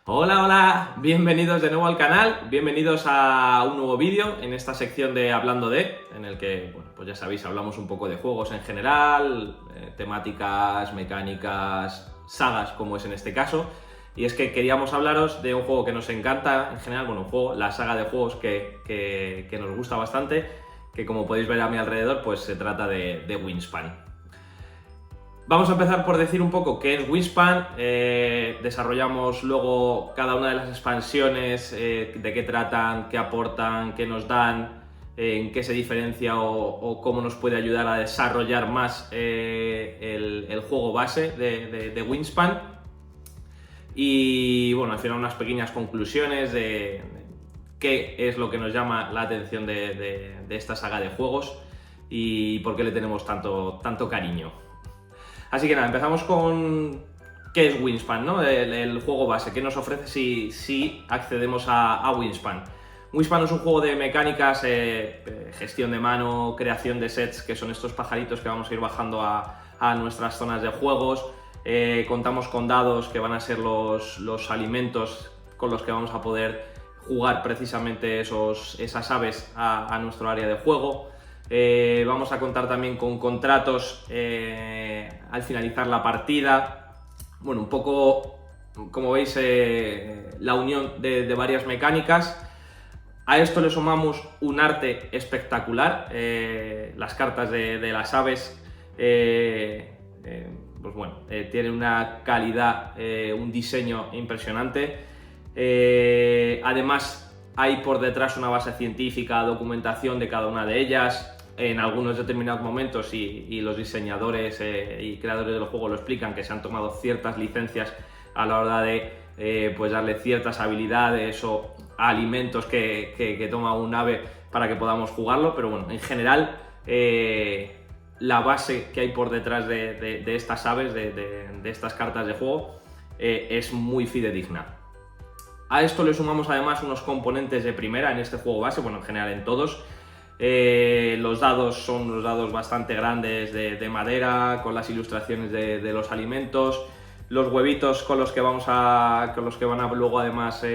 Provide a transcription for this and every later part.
Hola, hola, bienvenidos de nuevo al canal, bienvenidos a un nuevo vídeo en esta sección de Hablando de, en el que, bueno, pues ya sabéis, hablamos un poco de juegos en general, temáticas, mecánicas, sagas como es en este caso, y es que queríamos hablaros de un juego que nos encanta en general, bueno, un juego, la saga de juegos que nos gusta bastante, que como podéis ver a mi alrededor, pues se trata de Wingspan. Vamos a empezar por decir un poco qué es Wingspan, desarrollamos luego cada una de las expansiones, de qué tratan, qué aportan, qué nos dan, en qué se diferencia o cómo nos puede ayudar a desarrollar más el juego base de Wingspan. Y bueno, al final unas pequeñas conclusiones de qué es lo que nos llama la atención de esta saga de juegos y por qué le tenemos tanto cariño. Así que nada, empezamos con qué es Wingspan, ¿no? El juego base, qué nos ofrece si accedemos a Wingspan. Wingspan es un juego de mecánicas, gestión de mano, creación de sets, que son estos pajaritos que vamos a ir bajando a nuestras zonas de juegos. Contamos con dados que van a ser los alimentos con los que vamos a poder jugar precisamente esas aves a nuestro área de juego. Vamos a contar también con contratos al finalizar la partida. Bueno, un poco, como veis, la unión de varias mecánicas. A esto le sumamos un arte espectacular. Las cartas de las aves, pues bueno, tienen una calidad, un diseño impresionante. Además, hay por detrás una base científica, documentación de cada una de ellas. En algunos determinados momentos, y los diseñadores y creadores del juego lo explican, que se han tomado ciertas licencias a la hora de pues darle ciertas habilidades o alimentos que toma un ave para que podamos jugarlo, pero bueno, en general la base que hay por detrás de estas aves, de estas cartas de juego, es muy fidedigna. A esto le sumamos además unos componentes de primera en este juego base, bueno, en general en todos. Los dados son unos dados bastante grandes de madera, con las ilustraciones de los alimentos. Los huevitos con los que van a luego además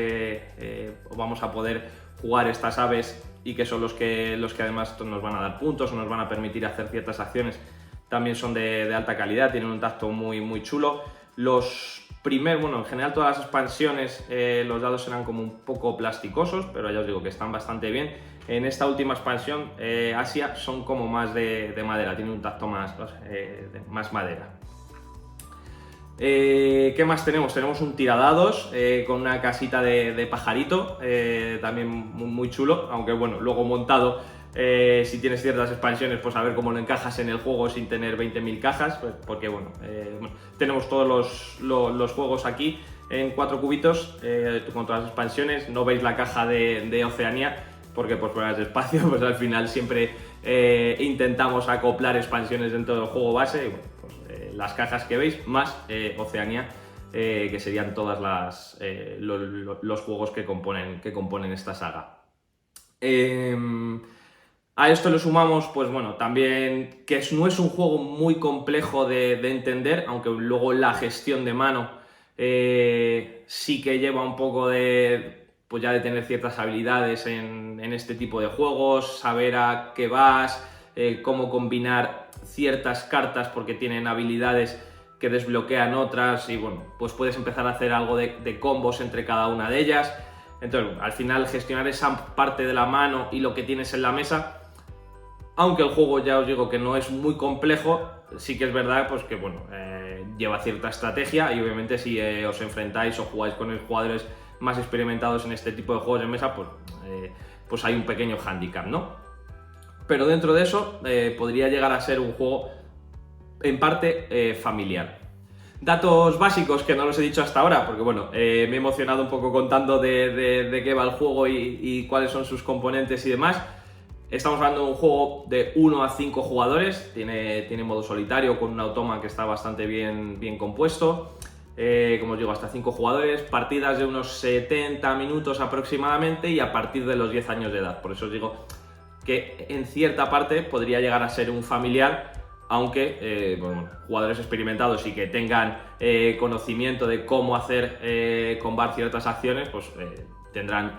vamos a poder jugar estas aves, y que son los que además nos van a dar puntos o nos van a permitir hacer ciertas acciones, también son de alta calidad, tienen un tacto muy chulo. Bueno, en general todas las expansiones, los dados eran como un poco plasticosos, pero ya os digo que están bastante bien. En esta última expansión, Asia, son como más de madera, tiene un tacto más madera. ¿Qué más tenemos? Tenemos un tiradados con una casita de pajarito, también muy chulo, aunque bueno, luego montado, si tienes ciertas expansiones, pues a ver cómo lo encajas en el juego sin tener 20.000 cajas, pues, porque bueno, tenemos todos los juegos aquí en 4 cubitos, con todas las expansiones. No veis la caja de Oceanía, porque por problemas de espacio, pues al final siempre intentamos acoplar expansiones dentro del juego base, y bueno, pues, las cajas que veis, más Oceanía, que serían todas los juegos que componen esta saga. A esto le sumamos, pues bueno, también que no es un juego muy complejo de entender, aunque luego la gestión de mano sí que lleva un poco pues ya de tener ciertas habilidades en este tipo de juegos, saber a qué vas, cómo combinar ciertas cartas porque tienen habilidades que desbloquean otras, y bueno, pues puedes empezar a hacer algo de combos entre cada una de ellas. Entonces, al final, gestionar esa parte de la mano y lo que tienes en la mesa, aunque el juego ya os digo que no es muy complejo, sí que es verdad pues que bueno, lleva cierta estrategia, y obviamente si os enfrentáis o jugáis con jugadores más experimentados en este tipo de juegos de mesa, pues hay un pequeño hándicap, ¿no? Pero dentro de eso podría llegar a ser un juego en parte familiar. Datos básicos que no los he dicho hasta ahora, porque bueno, me he emocionado un poco contando de qué va el juego y cuáles son sus componentes y demás. Estamos hablando de un juego de 1 a 5 jugadores, tiene modo solitario con un automa que está bastante bien compuesto. Como os digo, hasta 5 jugadores, partidas de unos 70 minutos aproximadamente, y a partir de los 10 años de edad. Por eso os digo que en cierta parte podría llegar a ser un familiar, aunque bueno, jugadores experimentados y que tengan conocimiento de cómo hacer combar ciertas acciones, pues tendrán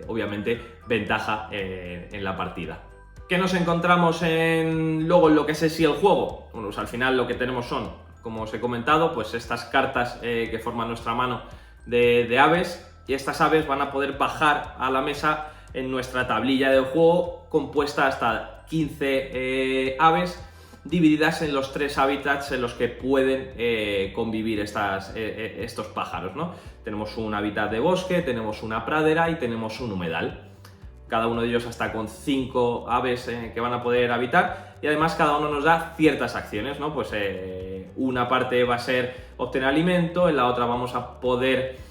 obviamente ventaja en la partida. ¿Qué nos encontramos luego en lo que es sí el juego? Bueno, pues al final lo que tenemos son, como os he comentado, pues estas cartas que forman nuestra mano de aves, y estas aves van a poder bajar a la mesa en nuestra tablilla del juego, compuesta hasta 15 aves, divididas en los 3 hábitats en los que pueden convivir estos pájaros, ¿no? Tenemos un hábitat de bosque, tenemos una pradera y tenemos un humedal. Cada uno de ellos hasta con 5 aves que van a poder habitar, y además cada uno nos da ciertas acciones, ¿no? Pues una parte va a ser obtener alimento, en la otra vamos a poder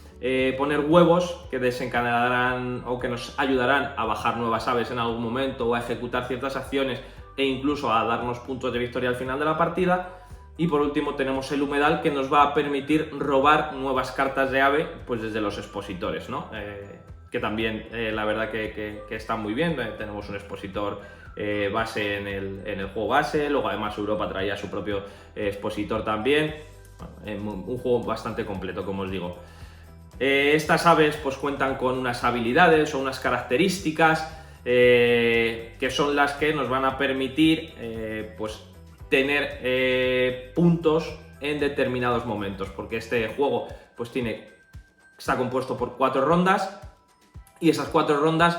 poner huevos que desencadenarán o que nos ayudarán a bajar nuevas aves en algún momento o a ejecutar ciertas acciones e incluso a darnos puntos de victoria al final de la partida. Y por último tenemos el humedal, que nos va a permitir robar nuevas cartas de ave pues desde los expositores, ¿no? Que también la verdad que está muy bien. Tenemos un expositor base en el juego base, luego además Europa traía su propio expositor también. Bueno, un juego bastante completo, como os digo. Estas aves pues cuentan con unas habilidades o unas características que son las que nos van a permitir pues tener puntos en determinados momentos, porque este juego pues está compuesto por 4 rondas, y esas 4 rondas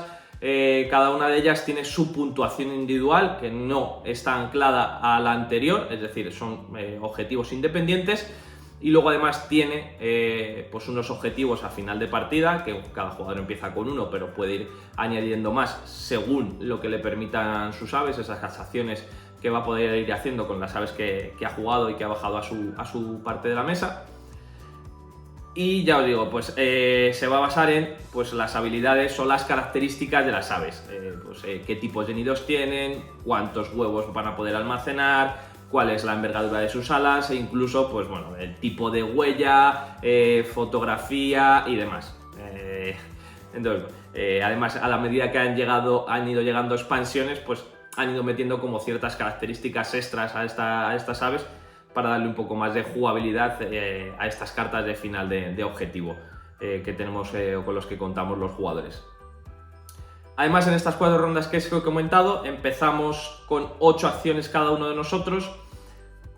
cada una de ellas tiene su puntuación individual, que no está anclada a la anterior, es decir, son objetivos independientes. Y luego además tiene pues unos objetivos a final de partida, que cada jugador empieza con uno, pero puede ir añadiendo más según lo que le permitan sus aves, esas acciones que va a poder ir haciendo con las aves que ha jugado y que ha bajado a su parte de la mesa. Y ya os digo, pues se va a basar en pues, las habilidades o las características de las aves, qué tipos de nidos tienen, cuántos huevos van a poder almacenar, cuál es la envergadura de sus alas e incluso pues, bueno, el tipo de huella, fotografía y demás. Entonces, además, a la medida que han ido llegando expansiones, pues han ido metiendo como ciertas características extras a estas aves para darle un poco más de jugabilidad a estas cartas de final de objetivo que tenemos o con los que contamos los jugadores. Además, en estas 4 rondas que os he comentado, empezamos con 8 acciones cada uno de nosotros,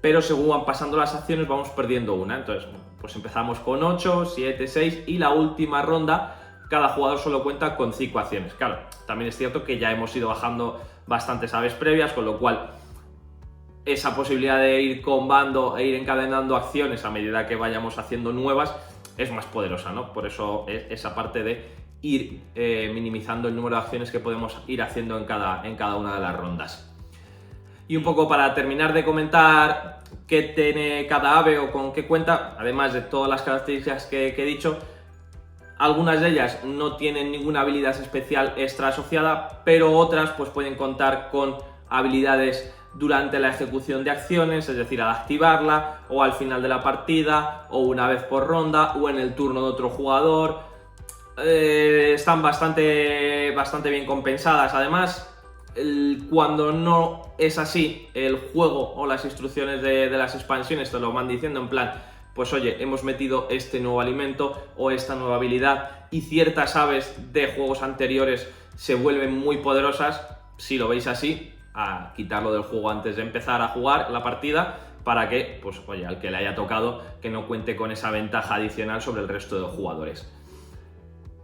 pero según van pasando las acciones vamos perdiendo una. Entonces, pues empezamos con 8, 7, 6 y la última ronda cada jugador solo cuenta con 5 acciones. Claro, también es cierto que ya hemos ido bajando bastantes aves previas, con lo cual esa posibilidad de ir combando e ir encadenando acciones a medida que vayamos haciendo nuevas es más poderosa, ¿no? Por eso esa parte de ir minimizando el número de acciones que podemos ir haciendo en cada una de las rondas. Y un poco para terminar de comentar qué tiene cada ave o con qué cuenta, además de todas las características que he dicho, algunas de ellas no tienen ninguna habilidad especial extra asociada, pero otras pues pueden contar con habilidades durante la ejecución de acciones, es decir, al activarla o al final de la partida o una vez por ronda o en el turno de otro jugador. Están bastante bien compensadas. Además, cuando no es así, el juego o las instrucciones de las expansiones te lo van diciendo en plan, pues oye, hemos metido este nuevo alimento o esta nueva habilidad, y ciertas aves de juegos anteriores se vuelven muy poderosas. Si lo veis así, a quitarlo del juego antes de empezar a jugar la partida, para que, pues oye, al que le haya tocado, que no cuente con esa ventaja adicional sobre el resto de jugadores.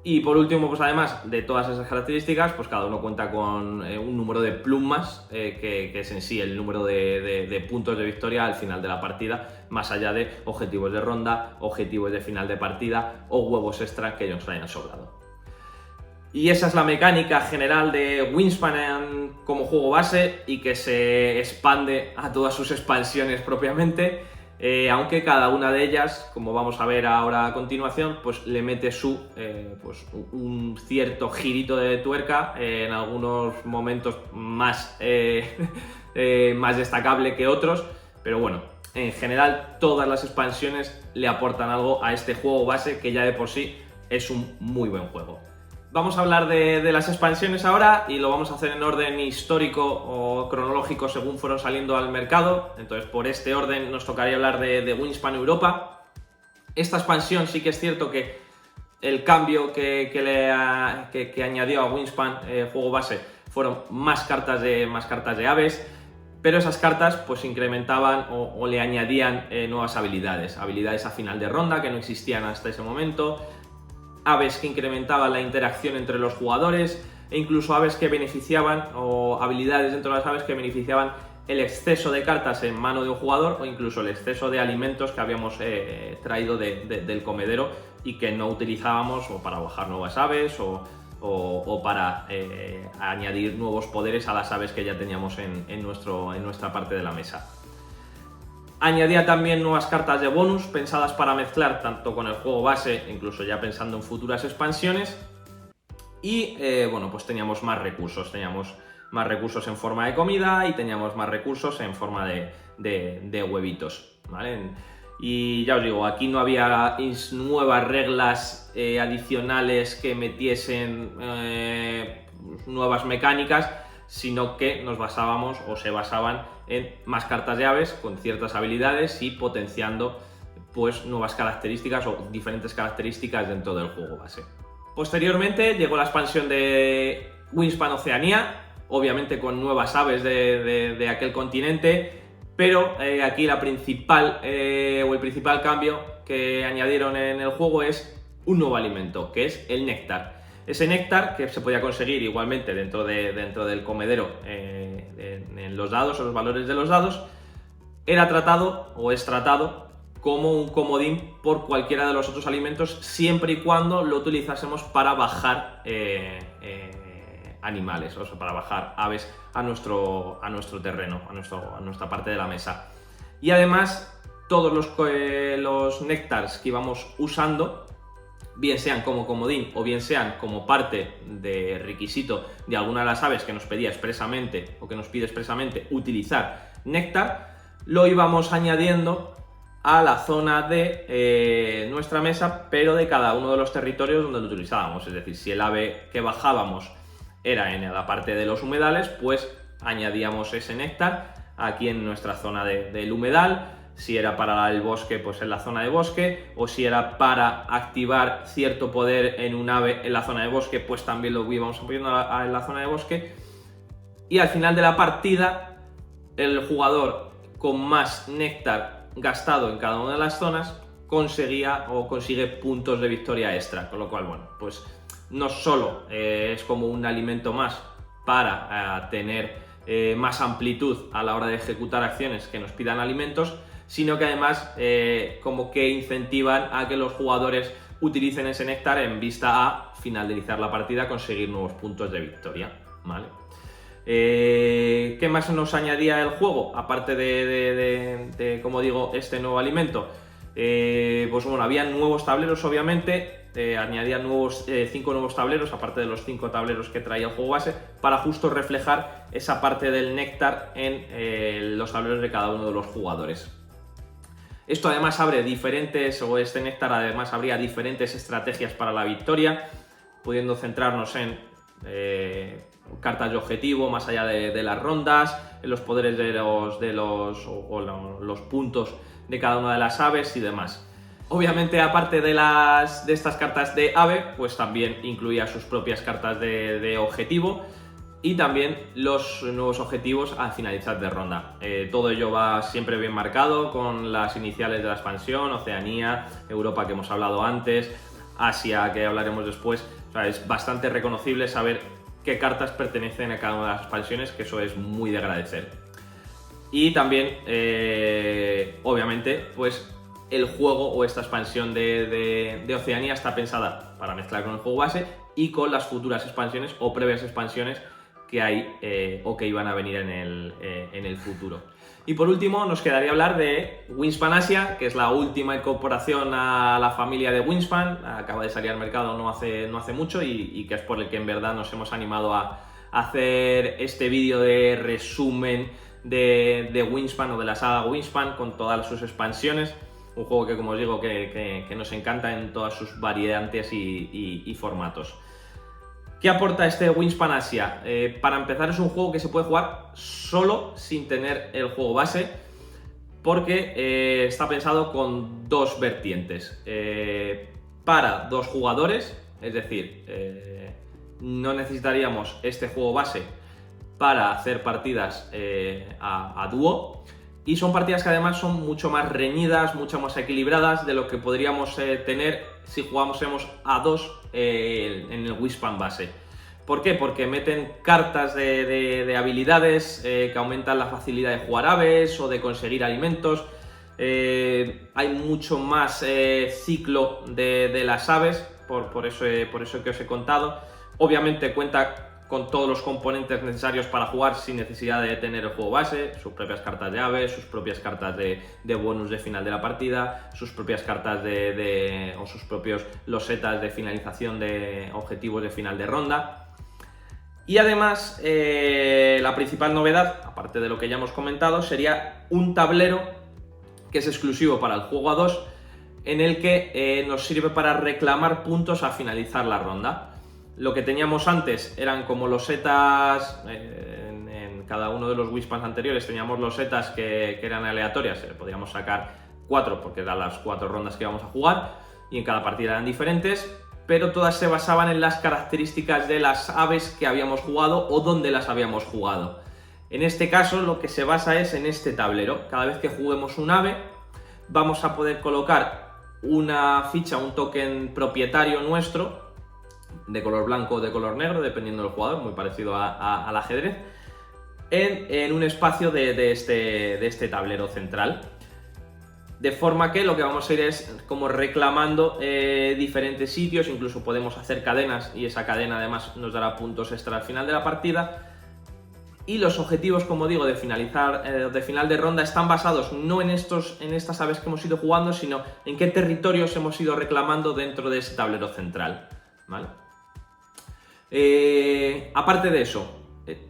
Y por último, pues además de todas esas características, pues cada uno cuenta con un número de plumas, que es en sí el número de puntos de victoria al final de la partida, más allá de objetivos de ronda, objetivos de final de partida o huevos extra que ellos hayan sobrado. Y esa es la mecánica general de Wingspan como juego base, y que se expande a todas sus expansiones propiamente. Aunque cada una de ellas, como vamos a ver ahora a continuación, pues le mete pues un cierto girito de tuerca, en algunos momentos más destacable que otros, pero bueno, en general todas las expansiones le aportan algo a este juego base, que ya de por sí es un muy buen juego. Vamos a hablar de las expansiones ahora y lo vamos a hacer en orden histórico o cronológico según fueron saliendo al mercado. Entonces, por este orden nos tocaría hablar de Wingspan Europa. Esta expansión sí que es cierto que el cambio que añadió a Wingspan juego base fueron más cartas de aves, pero esas cartas pues incrementaban o le añadían nuevas habilidades a final de ronda que no existían hasta ese momento, aves que incrementaban la interacción entre los jugadores e incluso aves que beneficiaban o habilidades dentro de las aves que beneficiaban el exceso de cartas en mano de un jugador o incluso el exceso de alimentos que habíamos traído del comedero y que no utilizábamos o para bajar nuevas aves o para añadir nuevos poderes a las aves que ya teníamos en nuestra parte de la mesa. Añadía también nuevas cartas de bonus pensadas para mezclar tanto con el juego base, incluso ya pensando en futuras expansiones. Y bueno, pues teníamos más recursos en forma de comida y teníamos más recursos en forma de huevitos, ¿vale? Y ya os digo, aquí no había nuevas reglas adicionales que metiesen nuevas mecánicas, sino que nos basábamos o se basaban en más cartas de aves con ciertas habilidades y potenciando pues nuevas características o diferentes características dentro del juego base. Posteriormente llegó la expansión de Wingspan Oceanía, obviamente con nuevas aves de aquel continente, pero aquí el principal cambio que añadieron en el juego es un nuevo alimento, que es el néctar. Ese néctar, que se podía conseguir igualmente dentro del comedero en los dados o los valores de los dados, era tratado o es tratado como un comodín por cualquiera de los otros alimentos, siempre y cuando lo utilizásemos para bajar animales, o sea, para bajar aves a nuestro terreno, a nuestra parte de la mesa. Y además, todos los néctares que íbamos usando, bien sean como comodín o bien sean como parte de requisito de alguna de las aves que nos pedía expresamente o que nos pide expresamente utilizar néctar, lo íbamos añadiendo a la zona de nuestra mesa, pero de cada uno de los territorios donde lo utilizábamos. Es decir, si el ave que bajábamos era en la parte de los humedales, pues añadíamos ese néctar aquí en nuestra zona del humedal. Si era para el bosque, pues en la zona de bosque, o si era para activar cierto poder en un ave en la zona de bosque, pues también lo íbamos poniendo en la zona de bosque. Y al final de la partida, el jugador con más néctar gastado en cada una de las zonas conseguía o consigue puntos de victoria extra, con lo cual, bueno, pues no solo es como un alimento más para tener más amplitud a la hora de ejecutar acciones que nos pidan alimentos, sino que además como que incentivan a que los jugadores utilicen ese néctar en vista a finalizar la partida, conseguir nuevos puntos de victoria, ¿vale? ¿Qué más nos añadía el juego? Aparte de como digo, este nuevo alimento, pues bueno, había nuevos tableros, obviamente, añadía 5 nuevos tableros, aparte de los 5 tableros que traía el juego base, para justo reflejar esa parte del néctar en los tableros de cada uno de los jugadores. Esto además este néctar además habría diferentes estrategias para la victoria, pudiendo centrarnos en cartas de objetivo más allá de las rondas, en los poderes de los puntos de cada una de las aves y demás. Obviamente, aparte de estas cartas de ave, pues también incluía sus propias cartas de objetivo y también los nuevos objetivos al finalizar de ronda. Todo ello va siempre bien marcado con las iniciales de la expansión: Oceanía, Europa, que hemos hablado antes, Asia, que hablaremos después. O sea, es bastante reconocible saber qué cartas pertenecen a cada una de las expansiones, que eso es muy de agradecer. Y también, obviamente, pues el juego o esta expansión de Oceanía está pensada para mezclar con el juego base y con las futuras expansiones o previas expansiones que hay o que iban a venir en el futuro. Y por último nos quedaría hablar de Wingspan Asia, que es la última incorporación a la familia de Wingspan. Acaba de salir al mercado no hace mucho y que es por el que en verdad nos hemos animado a hacer este vídeo de resumen de Wingspan o de la saga Wingspan con todas sus expansiones. Un juego que, como os digo, que nos encanta en todas sus variantes y formatos. ¿Qué aporta este Wingspan Asia? Para empezar, es un juego que se puede jugar solo sin tener el juego base, porque está pensado con dos vertientes. Para 2 jugadores, es decir, no necesitaríamos este juego base para hacer partidas a dúo, y son partidas que además son mucho más reñidas, mucho más equilibradas de lo que podríamos tener si jugásemos a 2 en el Wingspan base. ¿Por qué? Porque meten cartas de habilidades que aumentan la facilidad de jugar aves o de conseguir alimentos. Hay mucho más ciclo de las aves, por eso que os he contado. Obviamente cuenta con todos los componentes necesarios para jugar sin necesidad de tener el juego base, sus propias cartas de aves, sus propias cartas de bonus de final de la partida, sus propias cartas o sus propios losetas de finalización de objetivos de final de ronda. Y además, la principal novedad, aparte de lo que ya hemos comentado, sería un tablero que es exclusivo para el juego a 2, en el que nos sirve para reclamar puntos a finalizar la ronda. Lo que teníamos antes eran como losetas, en cada uno de los Wingspans anteriores teníamos losetas que eran aleatorias, podíamos sacar 4 porque eran las 4 rondas que íbamos a jugar, y en cada partida eran diferentes, pero todas se basaban en las características de las aves que habíamos jugado o dónde las habíamos jugado. En este caso lo que se basa es en este tablero. Cada vez que juguemos un ave vamos a poder colocar una ficha, un token propietario nuestro, de color blanco o de color negro, dependiendo del jugador, muy parecido al ajedrez, en un espacio de este tablero central. De forma que lo que vamos a ir es como reclamando diferentes sitios, incluso podemos hacer cadenas y esa cadena además nos dará puntos extra al final de la partida. Y los objetivos, como digo, de final de ronda están basados no en estas aves que hemos ido jugando, sino en qué territorios hemos ido reclamando dentro de ese tablero central, ¿vale? Aparte de eso,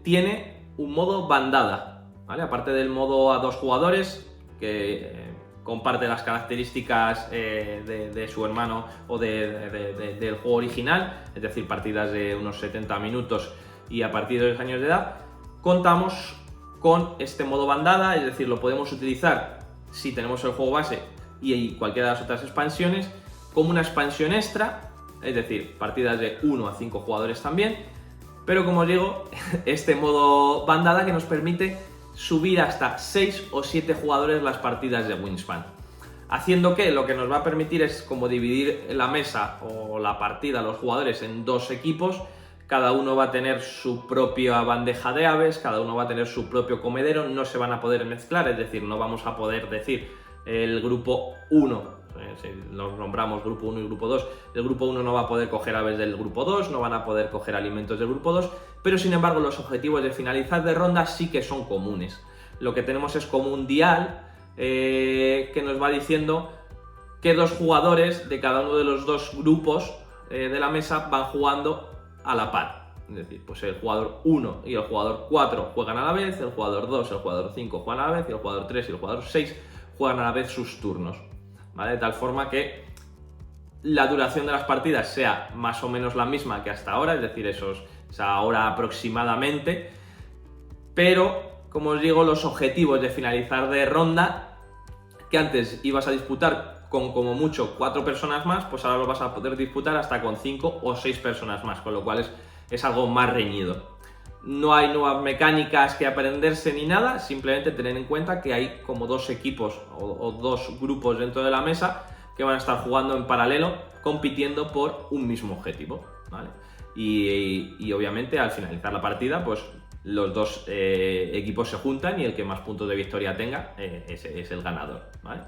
tiene un modo bandada, ¿vale? Aparte del modo a 2 jugadores, que comparte las características de su hermano o del juego original, es decir, partidas de unos 70 minutos y a partir de 2 años de edad, contamos con este modo bandada, es decir, lo podemos utilizar si tenemos el juego base y cualquiera de las otras expansiones como una expansión extra, es decir, partidas de 1 a 5 jugadores también, pero como os digo, este modo bandada que nos permite subir hasta 6 o 7 jugadores las partidas de Wingspan, haciendo que lo que nos va a permitir es como dividir la mesa o la partida, los jugadores, en 2 equipos. Cada uno va a tener su propia bandeja de aves, cada uno va a tener su propio comedero, no se van a poder mezclar, es decir, no vamos a poder decir el grupo 1, si los nombramos grupo 1 y grupo 2, el grupo 1 no va a poder coger aves del grupo 2, no van a poder coger alimentos del grupo 2, pero sin embargo los objetivos de finalizar de ronda sí que son comunes. Lo que tenemos es como un dial que nos va diciendo que 2 jugadores de cada uno de los 2 grupos de la mesa van jugando a la par. Es decir, pues el jugador 1 y el jugador 4 juegan a la vez, el jugador 2 y el jugador 5 juegan a la vez, y el jugador 3 y el jugador 6 juegan a la vez sus turnos, ¿vale? De tal forma que la duración de las partidas sea más o menos la misma que hasta ahora, es decir, esa hora aproximadamente, pero, como os digo, los objetivos de finalizar de ronda, que antes ibas a disputar con como mucho 4 personas más, pues ahora lo vas a poder disputar hasta con 5 o 6 personas más, con lo cual es algo más reñido. No hay nuevas mecánicas que aprenderse ni nada, simplemente tener en cuenta que hay como 2 equipos o 2 grupos dentro de la mesa que van a estar jugando en paralelo, compitiendo por un mismo objetivo, ¿vale? Y obviamente al finalizar la partida, pues los 2 equipos se juntan y el que más puntos de victoria tenga es el ganador, ¿vale?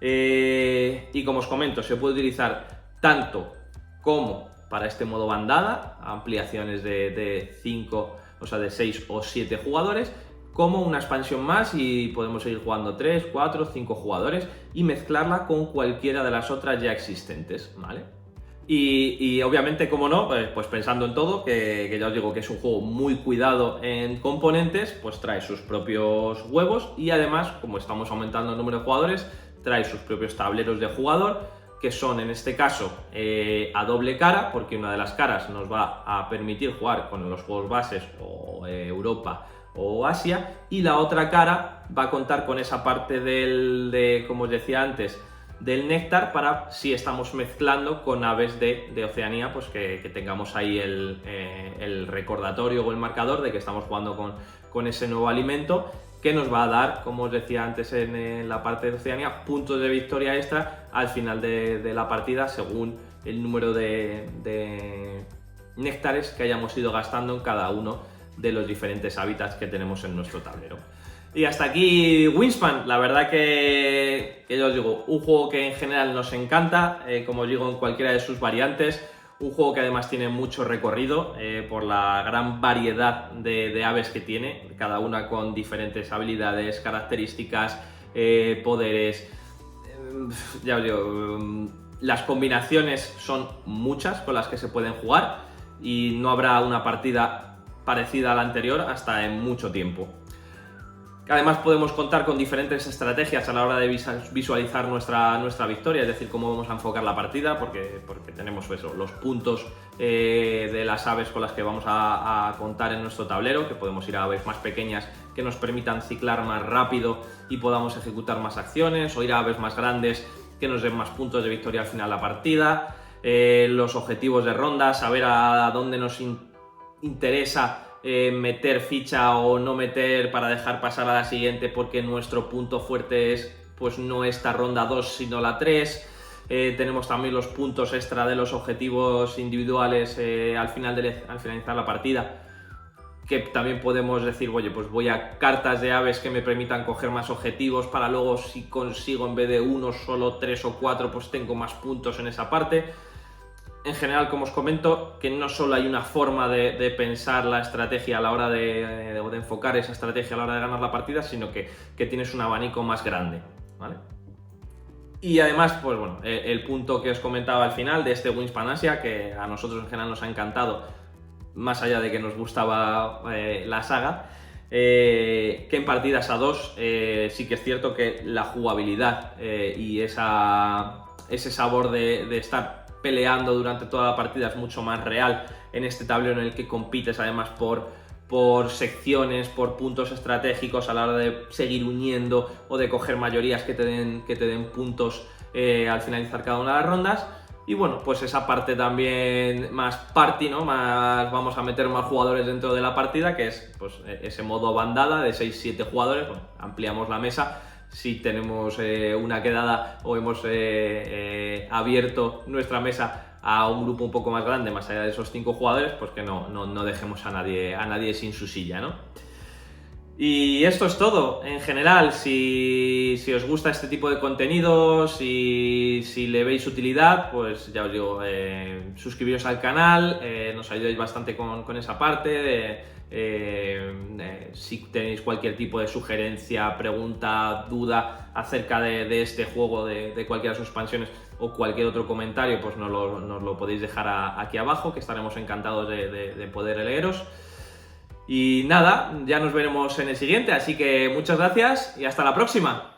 Y como os comento, se puede utilizar tanto como para este modo bandada, ampliaciones de 5, o sea, de 6 o 7 jugadores, como una expansión más y podemos seguir jugando 3, 4, 5 jugadores y mezclarla con cualquiera de las otras ya existentes, ¿vale? Y obviamente, como no, pues pensando en todo, que ya os digo que es un juego muy cuidado en componentes, pues trae sus propios huevos y además, como estamos aumentando el número de jugadores, trae sus propios tableros de jugador que son en este caso a doble cara, porque una de las caras nos va a permitir jugar con los juegos bases o Europa o Asia, y la otra cara va a contar con esa parte como os decía antes, del néctar, para si estamos mezclando con aves de Oceanía, pues que tengamos ahí el recordatorio o el marcador de que estamos jugando con ese nuevo alimento, que nos va a dar, como os decía antes en la parte de Oceanía, puntos de victoria extra al final de la partida, según el número de néctares que hayamos ido gastando en cada uno de los diferentes hábitats que tenemos en nuestro tablero. Y hasta aquí Wingspan. La verdad que ya os digo, un juego que en general nos encanta, como os digo, en cualquiera de sus variantes. Un juego que además tiene mucho recorrido por la gran variedad de aves que tiene, cada una con diferentes habilidades, características, poderes. Ya os digo, las combinaciones son muchas con las que se pueden jugar y no habrá una partida parecida a la anterior hasta en mucho tiempo. Además podemos contar con diferentes estrategias a la hora de visualizar nuestra victoria, es decir, cómo vamos a enfocar la partida, porque tenemos eso, los puntos de las aves con las que vamos a contar en nuestro tablero, que podemos ir a aves más pequeñas que nos permitan ciclar más rápido y podamos ejecutar más acciones, o ir a aves más grandes que nos den más puntos de victoria al final de la partida, los objetivos de ronda, saber a dónde nos interesa meter ficha o no meter para dejar pasar a la siguiente, porque nuestro punto fuerte es pues no esta ronda 2 sino la 3. Tenemos también los puntos extra de los objetivos individuales al finalizar la partida, que también podemos decir, oye, pues voy a cartas de aves que me permitan coger más objetivos para luego, si consigo en vez de uno solo 3 o 4, pues tengo más puntos en esa parte. En general, como os comento, que no solo hay una forma de pensar la estrategia a la hora de enfocar esa estrategia a la hora de ganar la partida, sino que tienes un abanico más grande, ¿vale? Y además, pues bueno, el punto que os comentaba al final de este Wingspan Asia, que a nosotros en general nos ha encantado, más allá de que nos gustaba la saga, que en partidas a 2 sí que es cierto que la jugabilidad y ese sabor de estar peleando durante toda la partida es mucho más real en este tablero, en el que compites además por secciones, por puntos estratégicos a la hora de seguir uniendo o de coger mayorías que te den puntos al finalizar cada una de las rondas. Y bueno, pues esa parte también más party, ¿no? Más vamos a meter más jugadores dentro de la partida, que es pues ese modo bandada de 6-7 jugadores. Bueno, ampliamos la mesa si tenemos una quedada o hemos abierto nuestra mesa a un grupo un poco más grande, más allá de esos 5 jugadores, pues que no dejemos a nadie sin su silla, ¿no? Y esto es todo. En general, si os gusta este tipo de contenido, si le veis utilidad, pues ya os digo, suscribiros al canal, nos ayudáis bastante con esa parte. Si tenéis cualquier tipo de sugerencia, pregunta, duda acerca de este juego, de cualquiera de sus expansiones o cualquier otro comentario, pues nos lo podéis dejar aquí abajo, que estaremos encantados de poder leeros. Y nada, ya nos veremos en el siguiente, así que muchas gracias y hasta la próxima.